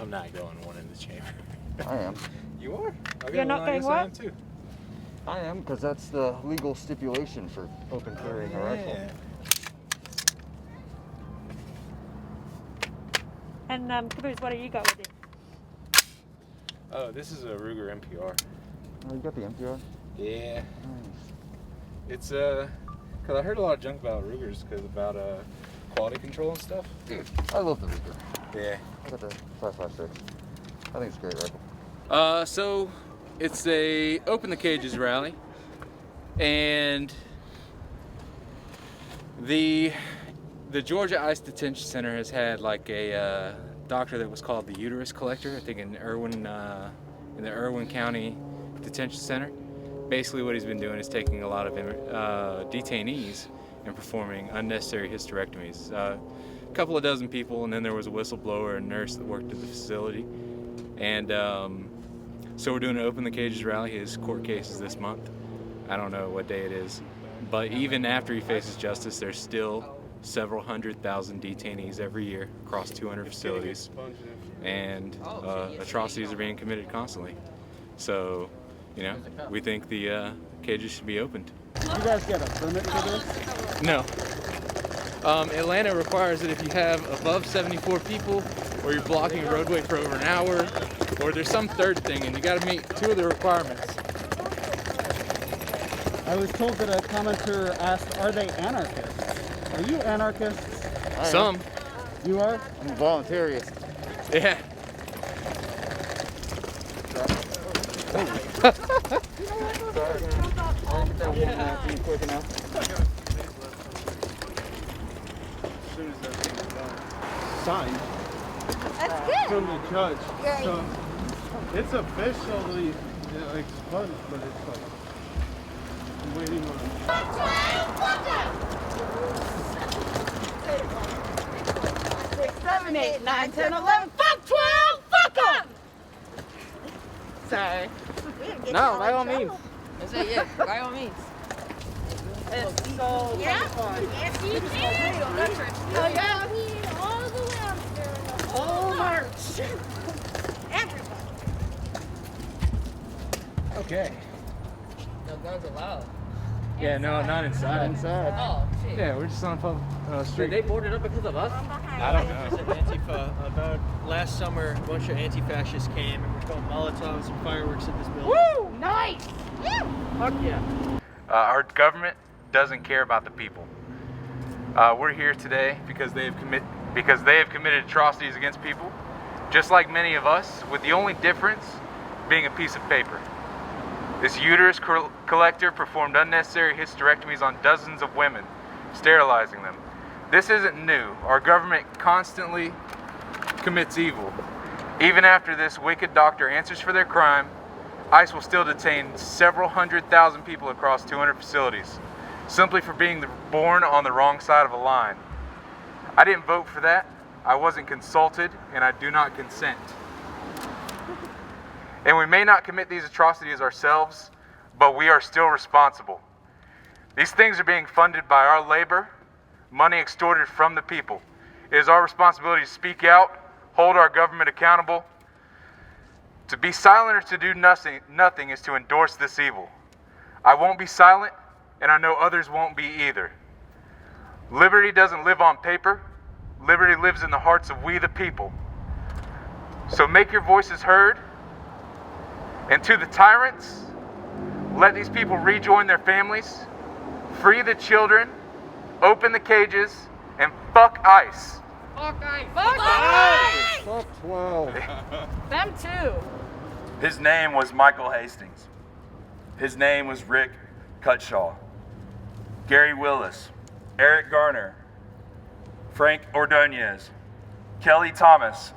I'm not going one in the chamber. I am. You are? Okay, You're not well, I going guess what? I am too. I am, because that's the legal stipulation for open carrying a rifle. And Caboose, what do you got with you? Oh, this is a Ruger MPR. Oh, you got the MPR? Yeah. Nice. It's because I heard a lot of junk about Rugers about quality control and stuff. Dude, I love the Ruger. Yeah. I got the 5.56. I think it's a great rifle. So it's a Open the Cages rally, and the Georgia ICE Detention Center has had like a doctor that was called the uterus collector, I think in the Irwin County Detention Center. Basically what he's been doing is taking a lot of detainees and performing unnecessary hysterectomies. A couple of dozen people, and then there was a whistleblower and nurse that worked at the facility. And so we're doing an Open the Cages rally. His court case is this month. I don't know what day it is. But even after he faces justice, there's still several 100,000 detainees every year across 200 facilities. And atrocities are being committed constantly. So, you know, we think the cages should be opened. Did you guys get a permit for this? No. Atlanta requires that if you have above 74 people, or you're blocking a roadway for over an hour, or there's some third thing, and you got to meet two of the requirements. I was told that a commenter asked, are they anarchists? Are you anarchists? Some. You are? I'm a voluntarist. Yeah. Quick enough. Signed That's good. from the judge. Yeah. So it's officially expunged, but it's like I'm waiting on 6, 7, 8, 9, 10, 11, fuck 12, fuck 'em! Sorry. No, by all means. I say yeah, by all means. It's so much fun. Yes, you do. Oh, yeah? All the way up there. Oh, March. Everybody. Okay. No guns allowed. Yeah, no, not inside. Inside. Oh, shit. Yeah, we're just on public Did street. they boarded up because of us? I don't know. Antifa. About last summer, a bunch of anti-fascists came and were throwing Molotovs and fireworks at this building. Woo! Nice! Fuck yeah. Our government doesn't care about the people. We're here today because they have committed atrocities against people, just like many of us, with the only difference being a piece of paper. This uterus collector performed unnecessary hysterectomies on dozens of women, sterilizing them. This isn't new. Our government constantly commits evil. Even after this wicked doctor answers for their crime, ICE will still detain several 100,000 people across 200 facilities, simply for being born on the wrong side of a line. I didn't vote for that, I wasn't consulted, and I do not consent. And we may not commit these atrocities ourselves, but we are still responsible. These things are being funded by our labor, money extorted from the people. It is our responsibility to speak out, hold our government accountable. To be silent or to do nothing is to endorse this evil. I won't be silent, and I know others won't be either. Liberty doesn't live on paper. Liberty lives in the hearts of we the people. So make your voices heard. And to the tyrants, let these people rejoin their families, free the children, open the cages, and fuck ICE. Fuck ICE! Fuck ICE! Fuck 12. Them too. His name was Michael Hastings. His name was Rick Cutshaw. Gary Willis, Eric Garner, Frank Ordonez, Kelly Thomas,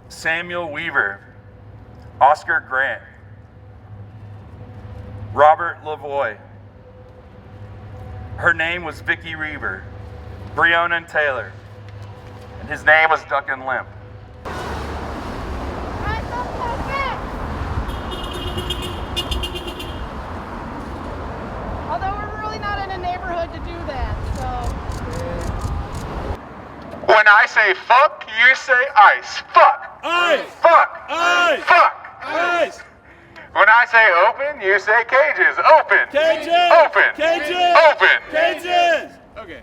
Samuel Weaver, Oscar Grant, Robert Lavoie. Her name was Vicky Reaver, Breonna Taylor, and his name was Duncan Limp. Although we're really not in a neighborhood to do that, so. When I say fuck, you say ICE. Fuck! ICE! Fuck! ICE! Fuck! ICE! When I say open, you say cages. Open! Cages! Open! Cages! Open! Cages! Okay,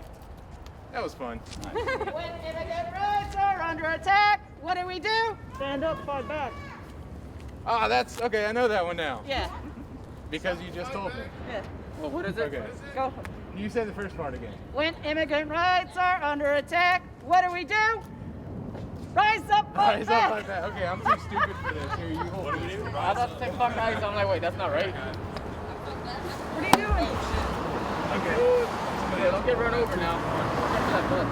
that was fun. When immigrant rights are under attack, what do we do? Stand up, fight back. Ah, that's okay. I know that one now Yeah. because you just told me. Yeah. Well, what is it? Okay, Go. you say the first part again. When immigrant rights are under attack, what do we do? Rise up, fight Rise back. up like that. Okay, I'm too stupid for this. Here, you hold. What do we do? I thought to say fuck ICE. I'm like, wait, that's not right. What are you doing? Yeah, don't get run over now. Get to that bus.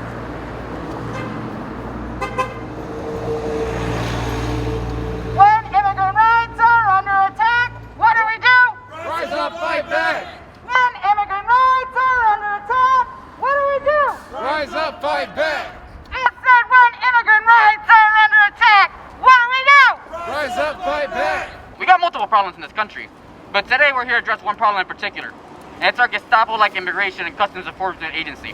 When immigrant rights are under attack, what do we do? Rise up, fight back. When immigrant rights are under attack, what do we do? Rise up, fight back. I said when immigrant rights are under attack, what do we do? Rise up, fight back. We got multiple problems in this country, but today we're here to address one problem in particular, and it's our Gestapo-like immigration and customs enforcement agency.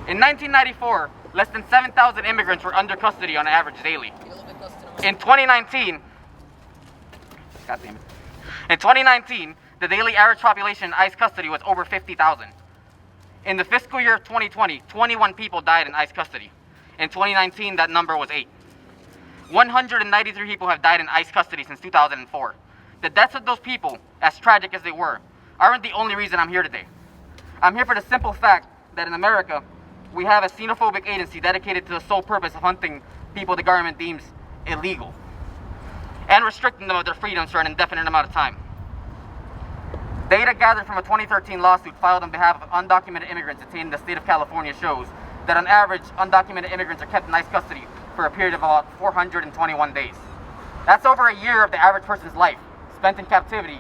In 1994, less than 7,000 immigrants were under custody on average daily. In 2019, God damn it. In 2019, the daily average population in ICE custody was over 50,000. In the fiscal year of 2020, 21 people died in ICE custody. In 2019, that number was 8. 193 people have died in ICE custody since 2004. The deaths of those people, as tragic as they were, aren't the only reason I'm here today. I'm here for the simple fact that in America, we have a xenophobic agency dedicated to the sole purpose of hunting people the government deems illegal and restricting them of their freedoms for an indefinite amount of time. Data gathered from a 2013 lawsuit filed on behalf of undocumented immigrants detained in the state of California shows that on average, undocumented immigrants are kept in ICE custody for a period of about 421 days. That's over a year of the average person's life spent in captivity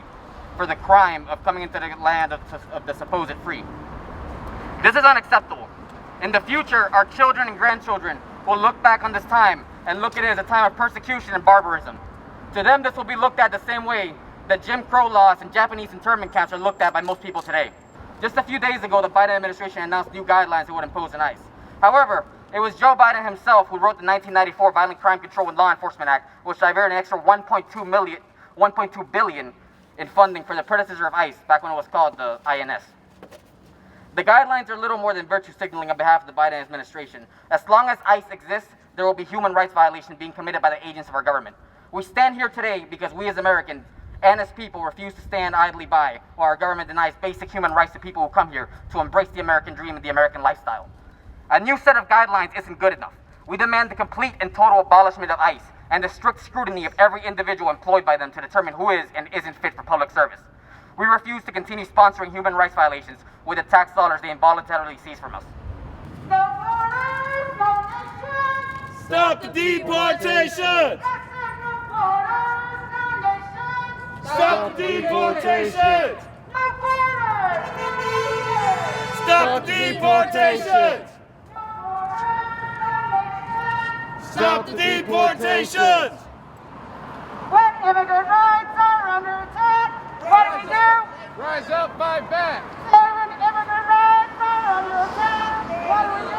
for the crime of coming into the land of the supposed free. This is unacceptable. In the future, our children and grandchildren will look back on this time and look at it as a time of persecution and barbarism. To them, this will be looked at the same way that Jim Crow laws and Japanese internment camps are looked at by most people today. Just a few days ago, the Biden administration announced new guidelines it would impose on ICE. However, it was Joe Biden himself who wrote the 1994 Violent Crime Control and Law Enforcement Act, which diverted an extra $1.2 billion in funding for the predecessor of ICE back when it was called the INS. The guidelines are little more than virtue signaling on behalf of the Biden administration. As long as ICE exists, there will be human rights violations being committed by the agents of our government. We stand here today because we as Americans and as people refuse to stand idly by while our government denies basic human rights to people who come here to embrace the American dream and the American lifestyle. A new set of guidelines isn't good enough. We demand the complete and total abolishment of ICE and the strict scrutiny of every individual employed by them to determine who is and isn't fit for public service. We refuse to continue sponsoring human rights violations with the tax dollars they involuntarily seize from us. No borders, no nation. Stop the deportation! Stop the deportation! No borders! Stop the deportation! Stop the deportation! When immigrant rights are under attack, what do we do? Rise up, fight back. When immigrant rights are under attack, what do we do?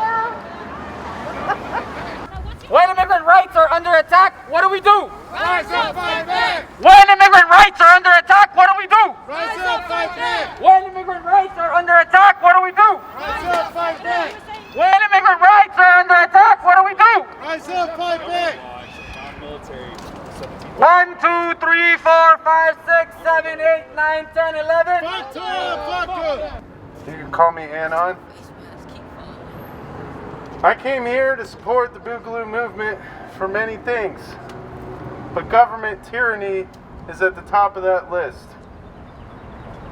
When immigrant rights are under attack, what do we do? Rise up, fight back! When immigrant rights are under attack, what do we do? Rise up, fight back! When immigrant rights are under attack, what do we do? Rise up, fight back! When immigrant rights are under attack, what do we do? Rise up, fight back! 1, 2, 3, 4, 5, 6, 7, 8, 9, 10, 11. Fuck to fuck to. You can call me Anon. I came here to support the Boogaloo movement for many things, but government tyranny is at the top of that list.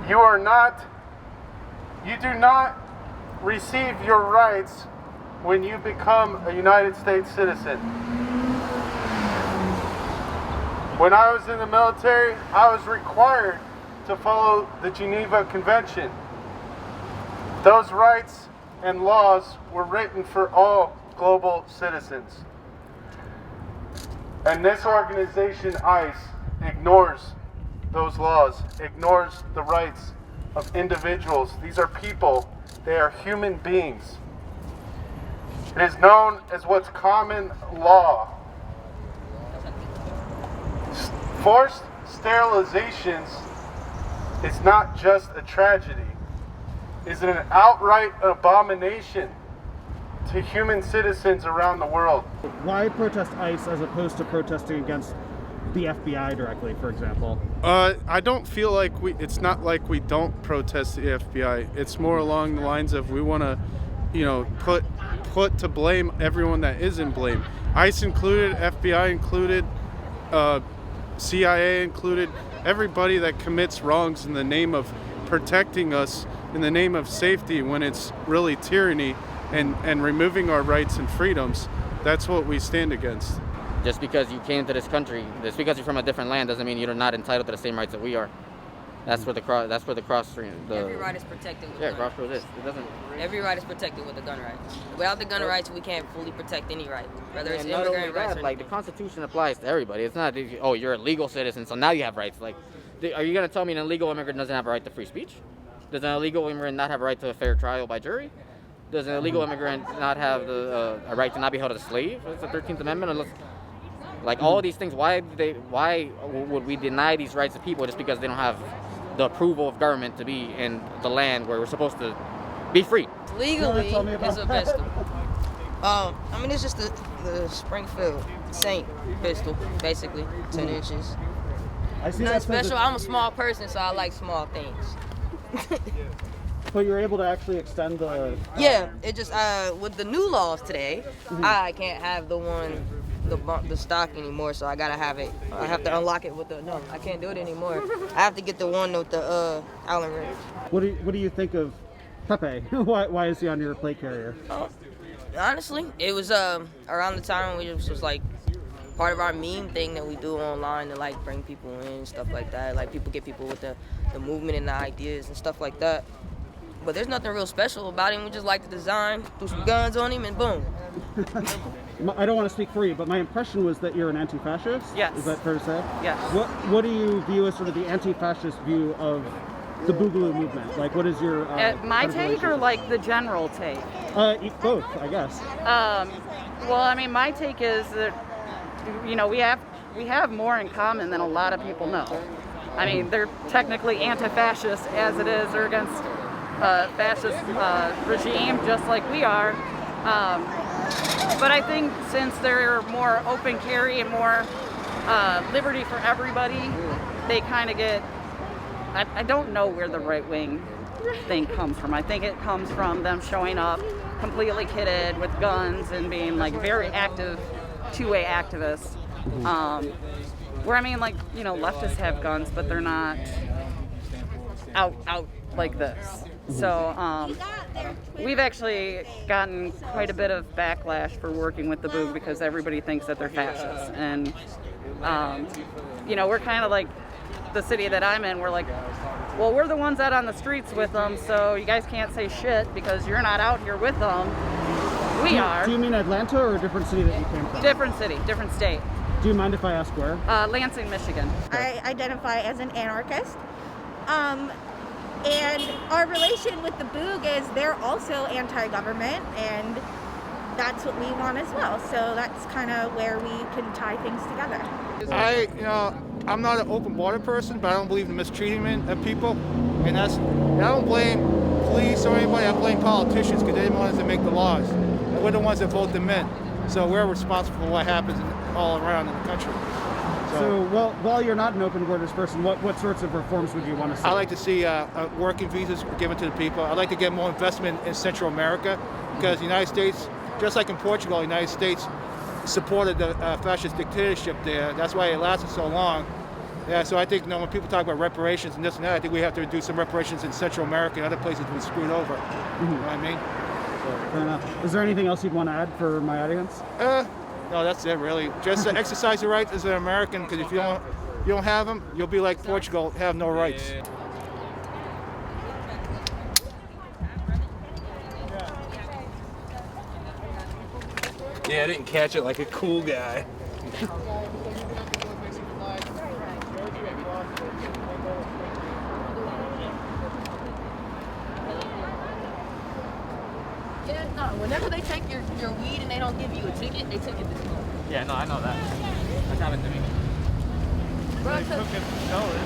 You do not receive your rights when you become a United States citizen. When I was in the military, I was required to follow the Geneva Convention. Those rights and laws were written for all global citizens. And this organization, ICE, ignores those laws, ignores the rights of individuals. These are people. They are human beings. It is known as what's common law. Forced sterilizations is not just a tragedy. It's an outright abomination to human citizens around the world. Why protest ICE as opposed to protesting against the FBI directly, for example? I don't feel like it's not like we don't protest the FBI. It's more along the lines of we want to, put to blame everyone that is in blame. ICE included, FBI included, CIA included, everybody that commits wrongs in the name of protecting us, in the name of safety, when it's really tyranny and removing our rights and freedoms. That's what we stand against. Just because you came to this country, just because you're from a different land, doesn't mean you're not entitled to the same rights that we are. That's where the cross. That's where the cross. Every right is protected. With crossroads is. It doesn't. Every right is protected with the gun rights. Without the gun rights, we can't fully protect any right, whether it's And not only immigrant rights that, or like the Constitution applies to everybody. It's not, oh, you're a legal citizen, so now you have rights. Like, are you gonna tell me an illegal immigrant doesn't have a right to free speech? Does an illegal immigrant not have a right to a fair trial by jury? Does an illegal immigrant not have a right to not be held as a slave? It's the 13th Amendment. Unless, like all of these things, why would we deny these rights to people just because they don't have the approval of government to be in the land where we're supposed to be free? legally is a pistol. It's just the Springfield Saint pistol, basically, 10 inches. I see Nothing that special. I'm a small person, so I like small things. But you're able to actually extend the... Yeah, it just, with the new laws today, I can't have the stock anymore, so I gotta have it. I have to unlock it with no, I can't do it anymore. I have to get the one with the Allen wrench. What do you think of Pepe? Why is he on your plate carrier? Honestly, it was around the time we was like part of our meme thing that we do online to like bring people in and stuff like that. Like get people with the movement and the ideas and stuff like that. But there's nothing real special about him. We just like the design, threw some guns on him, and boom. I don't want to speak for you, but my impression was that you're an anti-fascist. Yes. Is that fair to say? Yes. What do you view as sort of the anti-fascist view of the Boogaloo movement? Like, what is your my take or like the general take? Both, I guess. My take is that we have more in common than a lot of people know. I mean, they're technically anti-fascist as it is. They're against fascist regime just like we are. But I think since they're more open carry and more liberty for everybody, they kind of get, I don't know where the right wing thing comes from. I think it comes from them showing up completely kitted with guns and being like very active two-way activists. Where leftists have guns, but they're not out like this. So we've actually gotten quite a bit of backlash for working with the Boog because everybody thinks that they're fascists. And, we're kind of like the city that I'm in. We're like, well, we're the ones out on the streets with them, so you guys can't say shit because you're not out here with them. We are. Do you mean Atlanta or a different city that you came from? Different city, different state. Do you mind if I ask where? Lansing, Michigan. I identify as an anarchist. And our relation with the Boog is they're also anti-government, and that's what we want as well. So that's kind of where we can tie things together. I'm not an open border person, but I don't believe in mistreatment of people. And I don't blame police or anybody, I blame politicians because they're the ones that make the laws. And we're the ones that vote them in. So we're responsible for what happens all around in the country. So, while you're not an open borders person, what sorts of reforms would you want to see? I'd like to see working visas given to the people. I'd like to get more investment in Central America because the United States, just like in Portugal, the United States supported the fascist dictatorship there. That's why it lasted so long. Yeah, so I think when people talk about reparations and this and that, I think we have to do some reparations in Central America and other places that have been screwed over. You know what I mean? Fair enough. Is there anything else you'd want to add for my audience? No, that's it really. Just exercise your rights as an American, because if you don't have them, you'll be like Portugal, have no rights. Yeah, I didn't catch it like a cool guy. Yeah, no, whenever they take your weed and they don't give you a ticket, they take it this month. Yeah, no, I know that. That's happened to me. They cook it and sell it.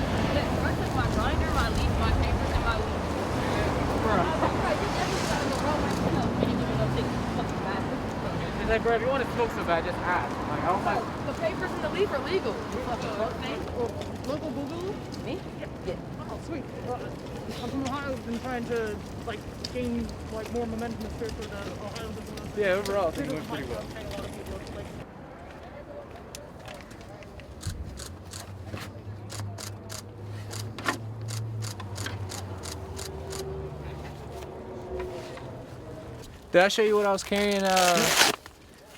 Bro took my grinder, my leaf, my papers, and my leaf. He's like, bro, if you want to smoke so bad, just ask. Like, I don't like. The papers and the leaf are legal. Local Boogaloo? Me? Yeah. Oh, sweet. I'm from Ohio. I've been trying to like gain like more momentum and spirit for the Ohio business. Yeah, overall, I think it went pretty well. Did I show you what I was carrying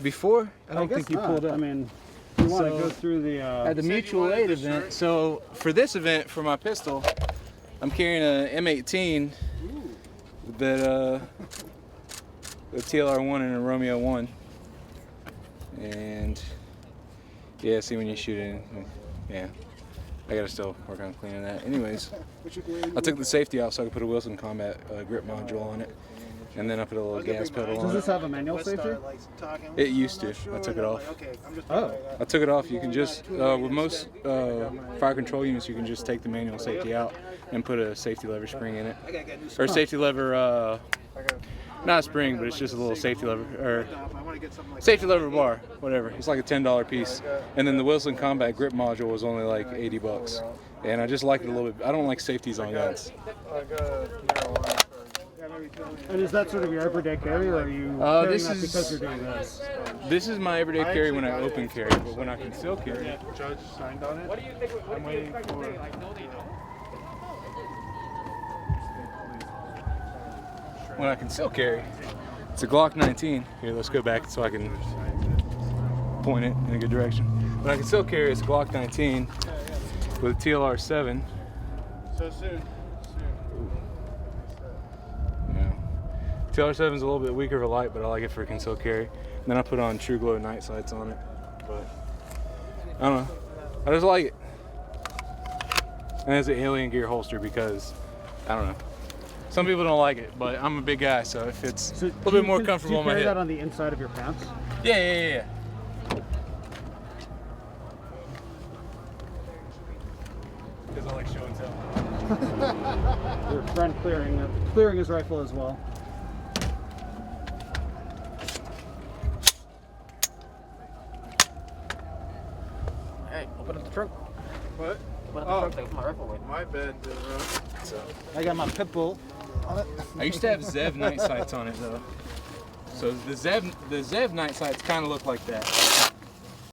before? I don't think you pulled up. I mean, you want to go through the at the mutual aid event. So for this event, for my pistol, I'm carrying a M18 that a TLR1 and a Romeo 1. And yeah, see when you shoot it, yeah. I gotta still work on cleaning that. Anyways, I took the safety off so I could put a Wilson Combat grip module on it. And then I put a little gas pedal on it. Does this have a manual safety? It used to. I took it off. Oh. I took it off. You can just, with most fire control units, you can just take the manual safety out and put a safety lever spring in it. Or safety lever, not a spring, but it's just a little safety lever, or safety lever bar, whatever. It's like a $10 piece. And then the Wilson Combat grip module was only like 80 bucks. And I just like it a little bit. I don't like safeties on guns. And is that sort of your everyday carry, or are you carrying that because you're doing this? This is my everyday carry when I open carry, but when I conceal carry. Judge signed on it. I'm waiting for. When I conceal carry, it's a Glock 19. Here, let's go back so I can point it in a good direction. When I conceal carry, it's a Glock 19 with a TLR 7. So soon. TLR 7 is a little bit weaker of a light, but I like it for concealed carry. And then I put on True Glow night sights on it. But I don't know. I just like it. And it's an alien gear holster because, I don't know. Some people don't like it, but I'm a big guy, so if it's a little bit more comfortable on my hip. Do you hip. carry that on the inside of your pants? Yeah. Because I like show and tell. Your friend clearing his rifle as well. Hey, open up the trunk. What? Open up the trunk, take my rifle away. My bad, So. I got my pit bull on it. I used to have Zev night sights on it though. So the Zev night sights kind of look like that.